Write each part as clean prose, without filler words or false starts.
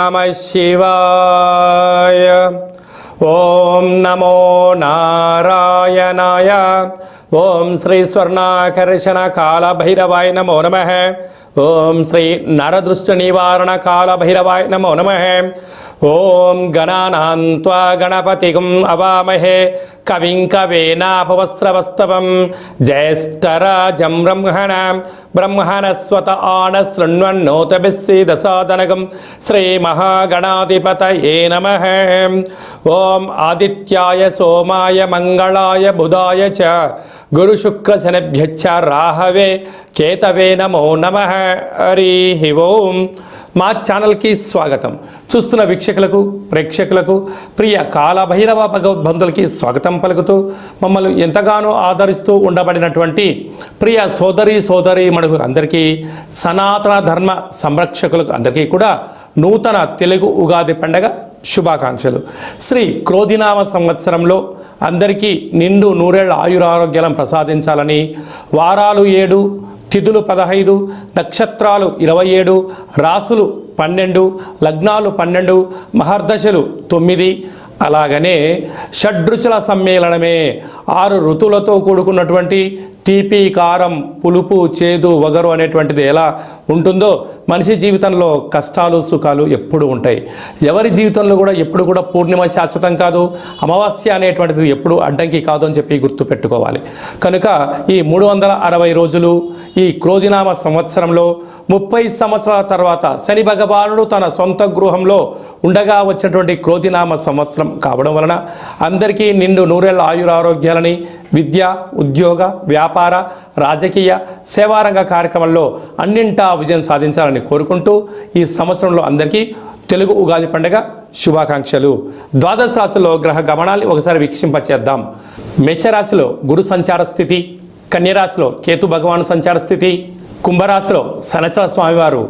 नमः शिवाय। ओम नमो नारायणाय। ओम श्री स्वर्णाकर्षण काल भैरवाय नमो नमः। ओम श्री नरदृष्ट निवारण काल भैरवाय नमो नमः। ओम गणानां त्वा गणपतिगुं अवामहे कविं कवीनापवस्त्रवस्तवं ज्येष्ठराजं ब्रह्मणस्पत आनशृण्वन्नोतभिस्सीदसादनगं श्रीमहागणाधिपतये नमः। ओम आदित्याय सोमाय मंगलाय बुधाय च गुरुशुक्रशनिभ्यश्च राहवे केतवे नमो नमः। हरि ओम। మా ఛానల్కి స్వాగతం. చూస్తున్న వీక్షకులకు ప్రేక్షకులకు ప్రియ కాలభైరవ భగవద్బంధులకి స్వాగతం పలుకుతూ మమ్మల్ని ఎంతగానో ఆదరిస్తూ ఉండబడినటువంటి ప్రియ సోదరి మనులకు అందరికీ సనాతన ధర్మ సంరక్షకులకు అందరికీ కూడా నూతన తెలుగు ఉగాది పండగ శుభాకాంక్షలు. శ్రీ క్రోధినామ సంవత్సరంలో అందరికీ నిండు నూరేళ్ల ఆయురారోగ్యాలను ప్రసాదించాలని, వారాలు 7, తిథులు 15, నక్షత్రాలు 27, రాసులు 12, లగ్నాలు 12, మహర్దశలు 9, అలాగనే షడ్రుచుల సమ్మేళనమే 6 ఋతువులతో కూడుకున్నటువంటి తీపి, కారం, పులుపు, చేదు, వగరు అనేటువంటిది ఎలా ఉంటుందో మనిషి జీవితంలో కష్టాలు సుఖాలు ఎప్పుడు ఉంటాయి. ఎవరి జీవితంలో కూడా ఎప్పుడు కూడా పూర్ణిమ శాశ్వతం కాదు, అమావాస్య అనేటువంటిది ఎప్పుడు అడ్డంకి కాదు అని చెప్పి గుర్తుపెట్టుకోవాలి. కనుక ఈ 360 రోజులు ఈ క్రోధినామ సంవత్సరంలో 30 సంవత్సరాల తర్వాత శని భగవానుడు తన సొంత గృహంలో ఉండగా వచ్చినటువంటి క్రోధినామ సంవత్సరం కావడం వలన అందరికీ నిండు నూరేళ్ల ఆయురారోగ్యాలని, విద్య, ఉద్యోగ, వ్యాపార, రాజకీయ, సేవారంగ కార్యక్రమాల్లో అన్నింటా విజయం సాధించాలని కోరుకుంటూ ఈ సంవత్సరంలో అందరికీ తెలుగు ఉగాది పండుగ శుభాకాంక్షలు. ద్వాదశ రాశిలో గ్రహ గమనాన్ని ఒకసారి వీక్షింపచేద్దాం. మేషరాశిలో గురు సంచార స్థితి, కన్యరాశిలో కేతు భగవాను సంచార స్థితి, కుంభరాశిలో శనిచర స్వామివారు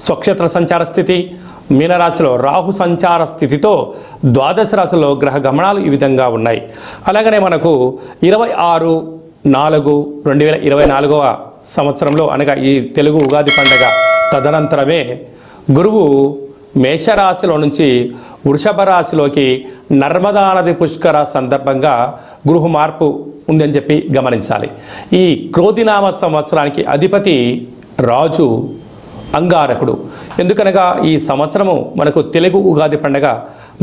స్వక్షేత్ర సంచార స్థితి, మీనరాశిలో రాహు సంచార స్థితితో ద్వాదశ రాశిలో గ్రహ గమనాలు ఈ విధంగా ఉన్నాయి. అలాగనే మనకు 26/4/2024 సంవత్సరంలో అనగా ఈ తెలుగు ఉగాది పండుగ తదనంతరమే గురువు మేషరాశిలో నుంచి వృషభ రాశిలోకి నర్మదా నది పుష్కర సందర్భంగా గృహ మార్పు ఉందని చెప్పి గమనించాలి. ఈ క్రోధినామ సంవత్సరానికి అధిపతి రాజు అంగారకుడు. ఎందుకనగా ఈ సంవత్సరము మనకు తెలుగు ఉగాది పండుగ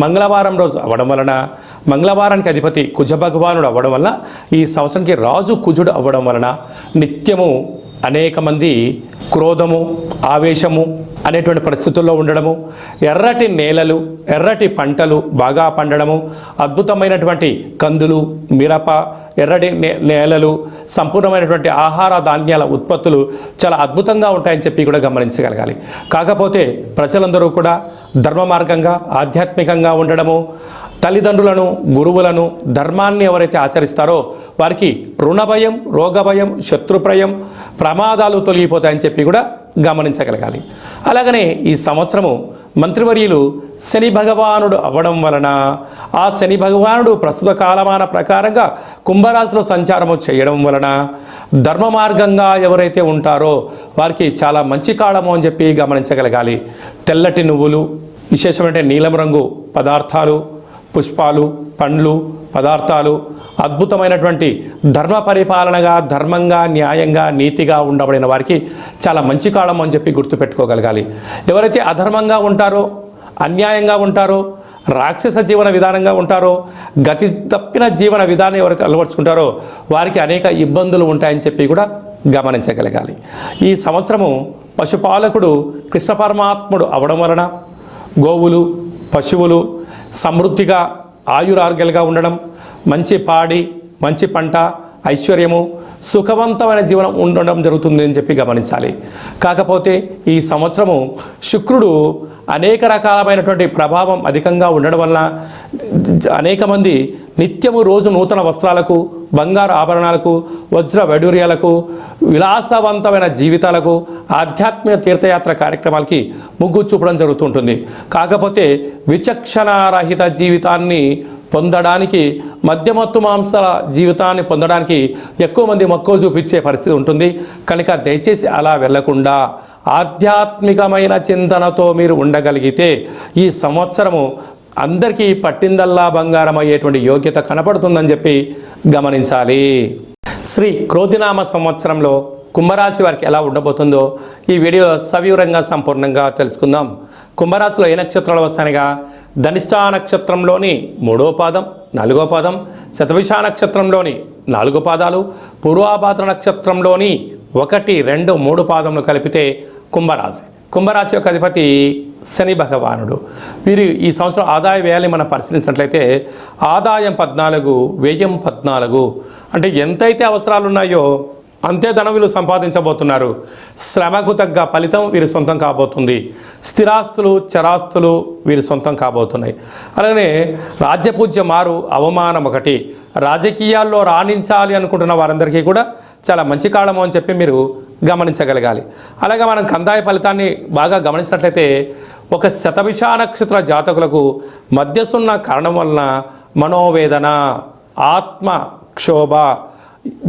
మంగళవారం రోజు అవ్వడం వలన, మంగళవారానికి అధిపతి కుజ భగవానుడు అవ్వడం వలన, ఈ సంవత్సరానికి రాజు కుజుడు అవ్వడం వలన నిత్యము అనేక మంది క్రోధము, ఆవేశము అనేటువంటి పరిస్థితుల్లో ఉండడము, ఎర్రటి నేలలు, ఎర్రటి పంటలు బాగా పండడము, అద్భుతమైనటువంటి కందులు, మిరప, ఎర్రటి నేలలు, సంపూర్ణమైనటువంటి ఆహార ధాన్యాల ఉత్పత్తులు చాలా అద్భుతంగా ఉంటాయని చెప్పి కూడా గమనించగలగాలి. కాకపోతే ప్రజలందరూ కూడా ధర్మ మార్గంగా, ఆధ్యాత్మికంగా ఉండడము, తల్లిదండ్రులను, గురువులను, ధర్మాన్ని ఎవరైతే ఆచరిస్తారో వారికి రుణభయం, రోగభయం, శత్రుప్రయం, ప్రమాదాలు తొలగిపోతాయని చెప్పి కూడా గమనించగలగాలి. అలాగనే ఈ సంవత్సరము మంత్రివర్యులు శని భగవానుడు అవ్వడం వలన, ఆ శని భగవానుడు ప్రస్తుత కాలమాన ప్రకారంగా కుంభరాశిలో సంచారము చేయడం వలన ధర్మ మార్గంగా ఎవరైతే ఉంటారో వారికి చాలా మంచి కాలము అని చెప్పి గమనించగలగాలి. తెల్లటి నువ్వులు, విశేషమైన నీలం రంగు పదార్థాలు, పుష్పాలు, పండ్లు, పదార్థాలు, అద్భుతమైనటువంటి ధర్మ పరిపాలనగా, ధర్మంగా, న్యాయంగా, నీతిగా ఉండబడిన వారికి చాలా మంచి కాలం అని చెప్పి గుర్తుపెట్టుకోగలగాలి. ఎవరైతే అధర్మంగా ఉంటారో, అన్యాయంగా ఉంటారో, రాక్షస జీవన విధానంగా ఉంటారో, గతి తప్పిన జీవన విధానం ఎవరైతే అలవర్చుకుంటారో వారికి అనేక ఇబ్బందులు ఉంటాయని చెప్పి కూడా గమనించగలగాలి. ఈ సంవత్సరము పశుపాలకుడు కృష్ణ పరమాత్ముడు అవడం వలన గోవులు, పశువులు సమృద్ధిగా ఆయురారోగ్యాలుగా ఉండడం, మంచి పాడి, మంచి పంట, ఐశ్వర్యము, సుఖవంతమైన జీవనం ఉండడం జరుగుతుంది అని చెప్పి గమనించాలి. కాకపోతే ఈ సంవత్సరము శుక్రుడు అనేక రకాలమైనటువంటి ప్రభావం అధికంగా ఉండడం వలన అనేక మంది నిత్యము రోజు నూతన వస్త్రాలకు, బంగారు ఆభరణాలకు, వజ్ర వైడూర్యాలకు, విలాసవంతమైన జీవితాలకు, ఆధ్యాత్మిక తీర్థయాత్ర కార్యక్రమాలకి మొగ్గు చూపడం జరుగుతుంటుంది. కాకపోతే విచక్షణారహిత జీవితాన్ని పొందడానికి, మద్యమత్తు మాంసాల జీవితాన్ని పొందడానికి ఎక్కువ మంది మక్కువ చూపించే పరిస్థితి ఉంటుంది. కనుక దయచేసి అలా వెళ్లకుండా ఆధ్యాత్మికమైన చింతనతో మీరు ఉండగలిగితే ఈ సంవత్సరము అందరికీ పట్టిందల్లా బంగారం అయ్యేటువంటి యోగ్యత కనపడుతుందని చెప్పి గమనించాలి. శ్రీ క్రోధినామ సంవత్సరంలో కుంభరాశి వారికి ఎలా ఉండబోతుందో ఈ వీడియో సవివరంగా సంపూర్ణంగా తెలుసుకుందాం. కుంభరాశిలో ఏ నక్షత్రాలు వస్తాయనగా ధనిష్టా నక్షత్రంలోని 3వ పాదం 4వ పాదం, శతభిష నక్షత్రంలోని 4 పాదాలు, పూర్వాభాద్ర నక్షత్రంలోని 1, 2, 3 పాదములు కలిపితే కుంభరాశి. కుంభరాశి యొక్క అధిపతి శని భగవానుడు. వీరు ఈ సంవత్సరం ఆదాయ వ్యయాన్ని మనం పరిశీలించినట్లయితే ఆదాయం 14, వ్యయం 14. అంటే ఎంతైతే అవసరాలు ఉన్నాయో అంతే ధనం వీళ్ళు సంపాదించబోతున్నారు. శ్రమకు తగ్గ ఫలితం వీరి సొంతం కాబోతుంది. స్థిరాస్తులు చరాస్తులు వీరి సొంతం కాబోతున్నాయి. అలాగే రాజ్యపూజ్య మారు అవమానం 1. రాజకీయాల్లో రాణించాలి అనుకుంటున్న వారందరికీ కూడా చాలా మంచి కాలము అని చెప్పి మీరు గమనించగలగాలి. అలాగే మనం కందాయ ఫలితాన్ని బాగా గమనించినట్లయితే ఒక శతభిష నక్షత్ర జాతకులకు మధ్యసున్న కారణం వలన మనోవేదన, ఆత్మ క్షోభ,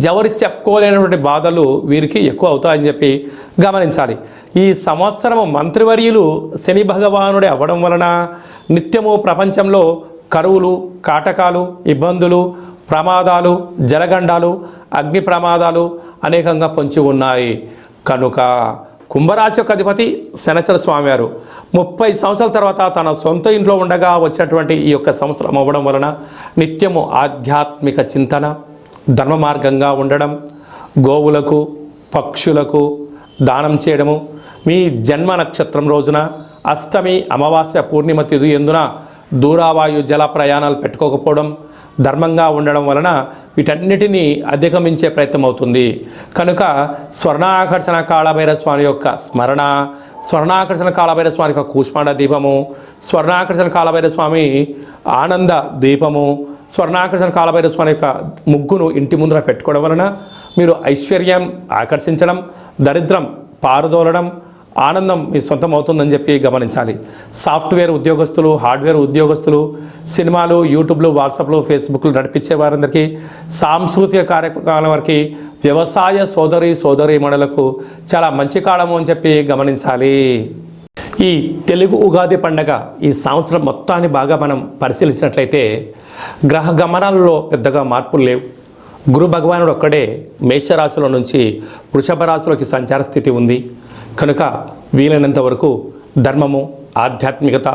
ఎవరి చెప్పుకోలేనటువంటి బాధలు వీరికి ఎక్కువ అవుతాయని చెప్పి గమనించాలి. ఈ సంవత్సరము మంత్రివర్యులు శని భగవానుడే అవ్వడం వలన నిత్యము ప్రపంచంలో కరువులు, కాటకాలు, ఇబ్బందులు, ప్రమాదాలు, జలగండాలు, అగ్ని ప్రమాదాలు అనేకంగా పొంచి ఉన్నాయి. కనుక కుంభరాశి యొక్క అధిపతి శనేశ్వర స్వామి వారు 30 సంవత్సరాల తర్వాత తన సొంత ఇంట్లో ఉండగా వచ్చినటువంటి ఈ యొక్క సంవత్సరం అవ్వడం వలన నిత్యము ఆధ్యాత్మిక చింతన, ధర్మ మార్గంగా ఉండడం, గోవులకు పక్షులకు దానం చేయడము, మీ జన్మ నక్షత్రం రోజున అష్టమి, అమావాస్య, పూర్ణిమ తిథి ఎందున దూరావాయు జల ప్రయాణాలు పెట్టుకోకపోవడం, ధర్మంగా ఉండడం వలన వీటన్నిటినీ అధిగమించే ప్రయత్నం అవుతుంది. కనుక స్వర్ణాకర్షణ కాళభైరవ స్వామి యొక్క స్మరణ, స్వర్ణాకర్షణ కాళభైరవ స్వామి యొక్క కూష్మాండ దీపము, స్వర్ణాకర్షణ కాళభైరవ స్వామి ఆనంద దీపము, స్వర్ణాకర్షణ కాళభైరవ స్వామి యొక్క ముగ్గును ఇంటి ముందర పెట్టుకోవడం వలన మీరు ఐశ్వర్యం ఆకర్షించడం, దరిద్రం పారదోలడం, ఆనందం మీ సొంతం అవుతుందని చెప్పి గమనించాలి. సాఫ్ట్వేర్ ఉద్యోగస్తులు, హార్డ్వేర్ ఉద్యోగస్తులు, సినిమాలు, యూట్యూబ్లు, వాట్సాప్లు, ఫేస్బుక్లు నడిపించే వారందరికీ, సాంస్కృతిక కార్యక్రమాల వారికి, వ్యవసాయ సోదరీమణులకు చాలా మంచి కాలము అని చెప్పి గమనించాలి. ఈ తెలుగు ఉగాది పండగ ఈ సంవత్సరం మొత్తాన్ని బాగా మనం పరిశీలించినట్లయితే గ్రహ గమనాలలో పెద్దగా మార్పులు లేవు. గురు భగవానుడు ఒక్కడే మేషరాశిలో నుంచి వృషభ రాశిలోకి సంచార స్థితి ఉంది. కనుక వీలైనంత వరకు ధర్మము, ఆధ్యాత్మికత,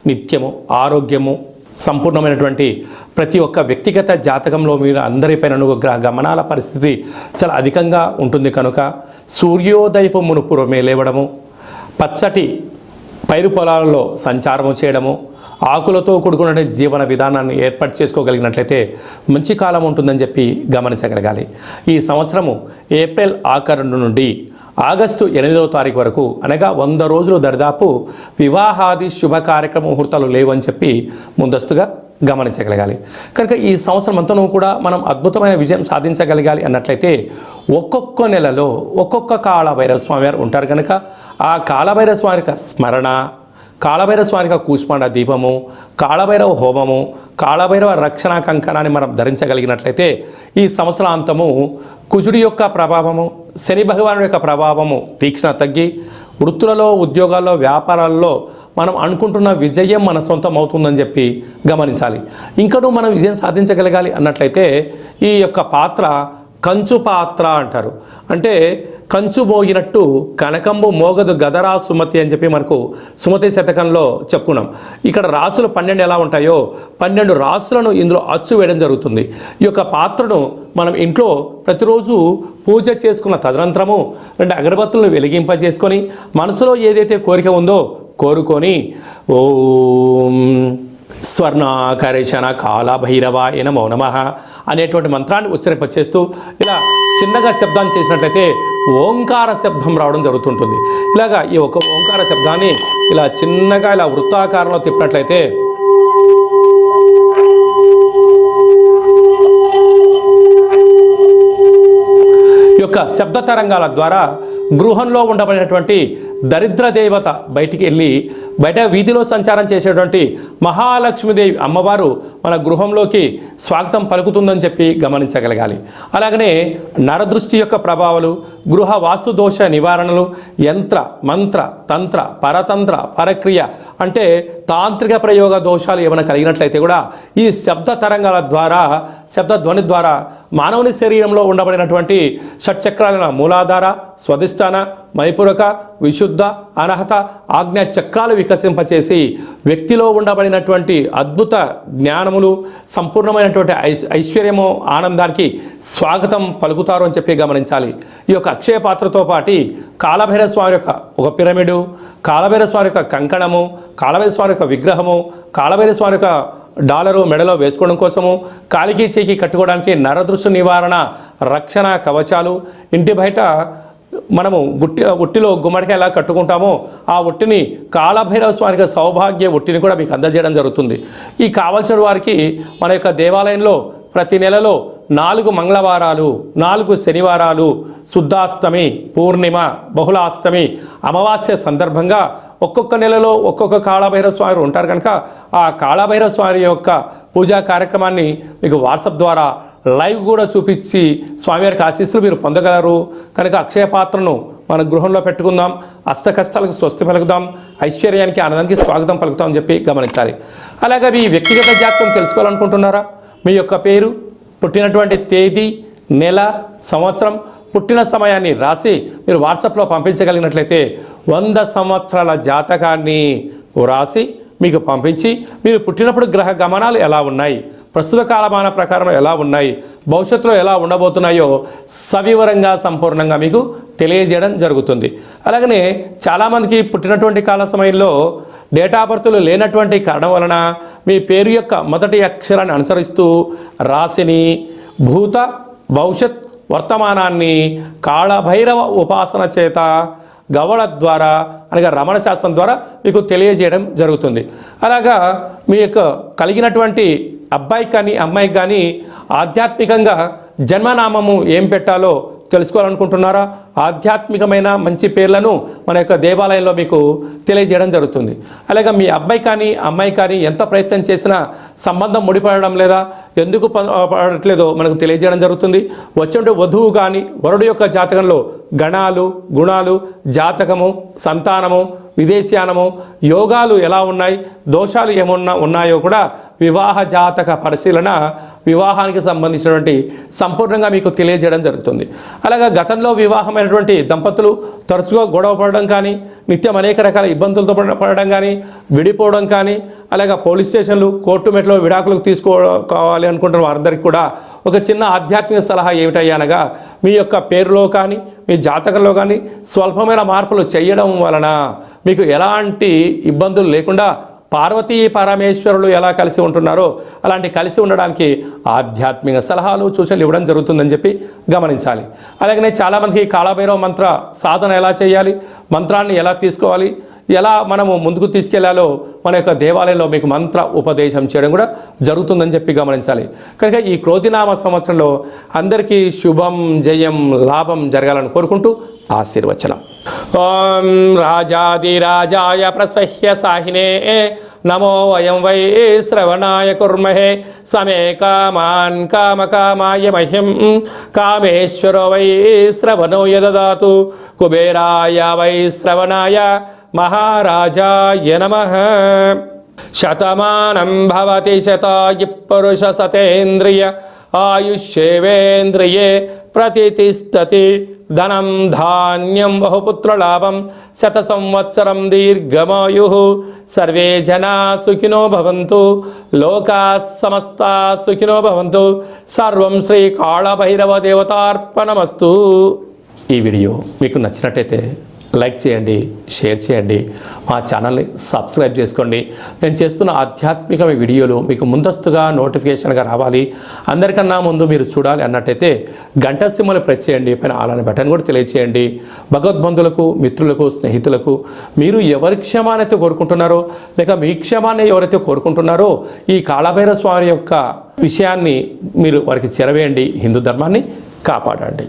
నిత్యము, ఆరోగ్యము, సంపూర్ణమైనటువంటి ప్రతి ఒక్క వ్యక్తిగత జాతకంలో మీరు అందరిపైన గ్రహ గమనాల పరిస్థితి చాలా అధికంగా ఉంటుంది. కనుక సూర్యోదయపు మునుపురమే లేవడము, పచ్చటి పైరు పొలాలలో సంచారము చేయడము, ఆకులతో కూడుకున్న జీవన విధానాన్ని ఏర్పాటు చేసుకోగలిగినట్లయితే మంచి కాలం ఉంటుందని చెప్పి గమనించగలగాలి. ఈ సంవత్సరము ఏప్రిల్ ఆఖరు నుండి ఆగస్టు 8వ తారీఖు వరకు అనగా 100 రోజులు దరిదాపు వివాహాది శుభ కార్యక్రమ ముహూర్తాలు లేవని చెప్పి ముందస్తుగా గమనించగలగాలి. కనుక ఈ సంవత్సరం అంతా కూడా మనం అద్భుతమైన విజయం సాధించగలగాలి అన్నట్లయితే ఒక్కొక్క నెలలో ఒక్కొక్క కాళభైరవ స్వామి వారు ఉంటారు. కనుక ఆ కాళభైరవ స్వామి యొక్క స్మరణ, కాళభైరవ స్వామి యొక్క కూష్మాండ దీపము, కాళభైరవ హోమము, కాళభైరవ రక్షణ కంకణాన్ని మనం ధరించగలిగినట్లయితే ఈ సంవత్సరాంతము కుజుడి యొక్క ప్రభావము, శని భగవానుడి యొక్క ప్రభావము తీక్షణ తగ్గి వృత్తులలో, ఉద్యోగాల్లో, వ్యాపారాల్లో మనం అనుకుంటున్న విజయం మన సొంతం అవుతుందని చెప్పి గమనించాలి. ఇంకనూ మనం విజయం సాధించగలగాలి అన్నట్లయితే ఈ యొక్క పాత్ర కంచు పాత్ర అంటారు. అంటే కంచు మోగినట్టు కనకంబు మోగదు గదరా సుమతి అని చెప్పి మనకు సుమతి శతకంలో చెప్పుకున్నాం. ఇక్కడ రాసులు 12 ఎలా ఉంటాయో 12 రాసులను ఇందులో అచ్చు వేయడం జరుగుతుంది. ఈ యొక్క పాత్రను మనం ఇంట్లో ప్రతిరోజు పూజ చేసుకున్న తదనంతరము 2 అగరబత్తులను వెలిగింపజేసుకొని మనసులో ఏదైతే కోరిక ఉందో కోరుకొని ఓం స్వర్ణాకర్షణ కాళభైరవాయ నమో నమః అనేటువంటి మంత్రాన్ని ఉచ్చరింపచేస్తూ ఇలా చిన్నగా శబ్దాన్ని చేసినట్లయితే ఓంకార శబ్దం రావడం జరుగుతుంటుంది. ఇలాగా ఈ ఒక ఓంకార శబ్దాన్ని ఇలా చిన్నగా ఇలా వృత్తాకారంలో తిప్పినట్లయితే ఈ యొక్క శబ్ద తరంగాల ద్వారా గృహంలో ఉండబడినటువంటి దరిద్ర దేవత బయటికి వెళ్ళి బయట వీధిలో సంచారం చేసేటువంటి మహాలక్ష్మీదేవి అమ్మవారు మన గృహంలోకి స్వాగతం పలుకుతుందని చెప్పి గమనించగలగాలి. అలాగనే నరదృష్టి యొక్క ప్రభావాలు, గృహ వాస్తు దోష నివారణలు, యంత్ర మంత్ర తంత్ర పరతంత్ర పరక్రియ అంటే తాంత్రిక ప్రయోగ దోషాలు ఏమైనా కలిగినట్లయితే కూడా ఈ శబ్ద తరంగాల ద్వారా, శబ్ద ధ్వని ద్వారా మానవుని శరీరంలో ఉండబడినటువంటి షట్చక్రాల మూలాధార, స్వధిష్టాన, మణిపూరక, విశుద్ధ, అనహత, ఆజ్ఞా చక్రాలు వికసింపచేసి వ్యక్తిలో ఉండబడినటువంటి అద్భుత జ్ఞానములు, సంపూర్ణమైనటువంటి ఐశ్వర్యము, ఆనందానికి స్వాగతం పలుకుతారు అని చెప్పి గమనించాలి. ఈ యొక్క అక్షయ పాత్రతో పాటు కాలభైరవ స్వామి యొక్క ఒక పిరమిడు, కాలభైరవ స్వామి యొక్క కంకణము, కాలభైరవ స్వామి యొక్క విగ్రహము, కాలభైరవ స్వామి యొక్క డాలరు మెడలో వేసుకోవడం కోసము, కాలికి చేకి కట్టుకోవడానికి నరదృష్టి నివారణ రక్షణ కవచాలు, ఇంటి బయట మనము ఉట్టిలో గుమ్మడికాయ ఎలా కట్టుకుంటామో ఆ ఉట్టిని కాలభైరవ స్వామికి సౌభాగ్య ఉట్టిని కూడా మీకు అందజేయడం జరుగుతుంది. ఈ కావలసిన వారికి మన యొక్క దేవాలయంలో ప్రతి నెలలో 4 మంగళవారాలు, 4 శనివారాలు, శుద్ధాష్టమి, పూర్ణిమ, బహుళాష్టమి, అమావాస్య సందర్భంగా ఒక్కొక్క నెలలో ఒక్కొక్క కాళభైరవ స్వామి ఉంటారు కనుక ఆ కాళభైరవ స్వామి యొక్క పూజా కార్యక్రమాన్ని మీకు వాట్సాప్ ద్వారా లైవ్ కూడా చూపించి స్వామివారికి ఆశీస్సులు మీరు పొందగలరు. కనుక అక్షయ పాత్రను మన గృహంలో పెట్టుకుందాం, అష్ట కష్టాలకు స్వస్తి పలుకుదాం, ఐశ్వర్యానికి ఆనందానికి స్వాగతం పలుకుతాం అని చెప్పి గమనించాలి. అలాగే మీ వ్యక్తిగత జాతకం తెలుసుకోవాలనుకుంటున్నారా? మీ యొక్క పేరు, పుట్టినటువంటి తేదీ, నెల, సంవత్సరం, పుట్టిన సమయాన్ని రాసి మీరు వాట్సాప్లో పంపించగలిగినట్లయితే 100 సంవత్సరాల జాతకాన్ని రాసి మీకు పంపించి మీరు పుట్టినప్పుడు గ్రహ గమనాలు ఎలా ఉన్నాయి, ప్రస్తుత కాలమాన ప్రకారం ఎలా ఉన్నాయి, భవిష్యత్తులో ఎలా ఉండబోతున్నాయో సవివరంగా సంపూర్ణంగా మీకు తెలియజేయడం జరుగుతుంది. అలాగనే చాలామందికి పుట్టినటువంటి కాల సమయంలో డేటా బర్త్లు లేనటువంటి కారణం వలన మీ పేరు యొక్క మొదటి అక్షరాన్ని అనుసరిస్తూ రాశిని, భూత భవిష్యత్ వర్తమానాన్ని కాళభైరవ ఉపాసన చేత గవళ ద్వారా అనగా రమణ శాస్త్రం ద్వారా మీకు తెలియజేయడం జరుగుతుంది. అలాగా మీ యొక్క కలిగినటువంటి అబ్బాయికి కానీ అమ్మాయికి కానీ ఆధ్యాత్మికంగా జన్మనామము ఏం పెట్టాలో తెలుసుకోవాలనుకుంటున్నారా? ఆధ్యాత్మికమైన మంచి పేర్లను మన యొక్క దేవాలయంలో మీకు తెలియజేయడం జరుగుతుంది. అలాగే మీ అబ్బాయి కానీ అమ్మాయి కానీ ఎంత ప్రయత్నం చేసినా సంబంధం ముడిపడడం లేదా, ఎందుకు పడట్లేదో మనకు తెలియజేయడం జరుగుతుంది. వచ్చే వధువు కానీ వరుడు యొక్క జాతకంలో గణాలు, గుణాలు, జాతకము, సంతానము, విదేశీయానము, యోగాలు ఎలా ఉన్నాయి, దోషాలు ఏమన్నా ఉన్నాయో కూడా వివాహ జాతక పరిశీలన, వివాహానికి సంబంధించినటువంటి సంపూర్ణంగా మీకు తెలియజేయడం జరుగుతుంది. అలాగే గతంలో వివాహమైనటువంటి దంపతులు తరచుగా గొడవ పడడం కానీ, నిత్యం అనేక రకాల ఇబ్బందులతో పడడం కానీ, విడిపోవడం కానీ, అలాగే పోలీస్ స్టేషన్లు, కోర్టు మెట్లో విడాకులకు తీసుకోవాలి అనుకుంటున్న వారందరికీ కూడా ఒక చిన్న ఆధ్యాత్మిక సలహా ఏమిటయ్యా అనగా, మీ యొక్క పేరులో కానీ మీ జాతకంలో కానీ స్వల్పమైన మార్పులు చేయడం వలన మీకు ఎలాంటి ఇబ్బందులు లేకుండా పార్వతీ పరమేశ్వరులు ఎలా కలిసి ఉంటున్నారో అలాంటి కలిసి ఉండడానికి ఆధ్యాత్మిక సలహాలు సూచనలు ఇవ్వడం జరుగుతుందని చెప్పి గమనించాలి. అలాగనే చాలామందికి కాళభైరవ మంత్ర సాధన ఎలా చేయాలి, మంత్రాన్ని ఎలా తీసుకోవాలి, ఎలా మనము ముందుకు తీసుకెళ్లాలో మన యొక్క దేవాలయంలో మీకు మంత్ర ఉపదేశం చేయడం కూడా జరుగుతుందని చెప్పి గమనించాలి. కనుక ఈ క్రోధినామ సంవత్సరంలో అందరికీ శుభం, జయం, లాభం జరగాలని కోరుకుంటూ ఆశీర్వచనం. ఓం రాజాదిరాజాయ ప్రసహ్య సాహినే నమో వయం వై శ్రవణాయ కుర్మహే సమే కామాన్ కామకామాయ మహ్యం కామేశ్వరో వై శ్రవణో యదదాతు కుబేరాయ వై శ్రవణాయ మహారాజాయ నమః. శతమానం భవతి శతాయు పురుష సతేంద్రియ ఆయుష్యేవేంద్రియే ప్రతితిష్టతి ధనం ధాన్యం బహుపుత్రలాభం శత సంవత్సరం దీర్ఘమాయు. సర్వే జనా సుఖినో భవంతు, లోకా సమస్తా సుఖినో భవంతు. సర్వం శ్రీ కాళభైరవ దేవతార్పణమస్తు. ఈ వీడియో మీకు నచ్చినట్టయితే లైక్ చేయండి, షేర్ చేయండి, మా ఛానల్ని సబ్స్క్రైబ్ చేసుకోండి. నేను చేస్తున్న ఆధ్యాత్మిక వీడియోలు మీకు ముందస్తుగా నోటిఫికేషన్గా రావాలి, అందరికన్నా ముందు మీరు చూడాలి అన్నట్టయితే గంట సింబల్ని ప్రెస్ చేయండి, పైన ఆల్ అనే బటన్ కూడా తెలియజేయండి. భగవద్బంధులకు, మిత్రులకు, స్నేహితులకు మీరు ఎవరి క్షేమానైతే కోరుకుంటున్నారో లేక మీ క్షేమాన్ని ఎవరైతే కోరుకుంటున్నారో ఈ కాళభైరవ స్వామి యొక్క విషయాన్ని మీరు వారికి చేరవేయండి. హిందూ ధర్మాన్ని కాపాడండి.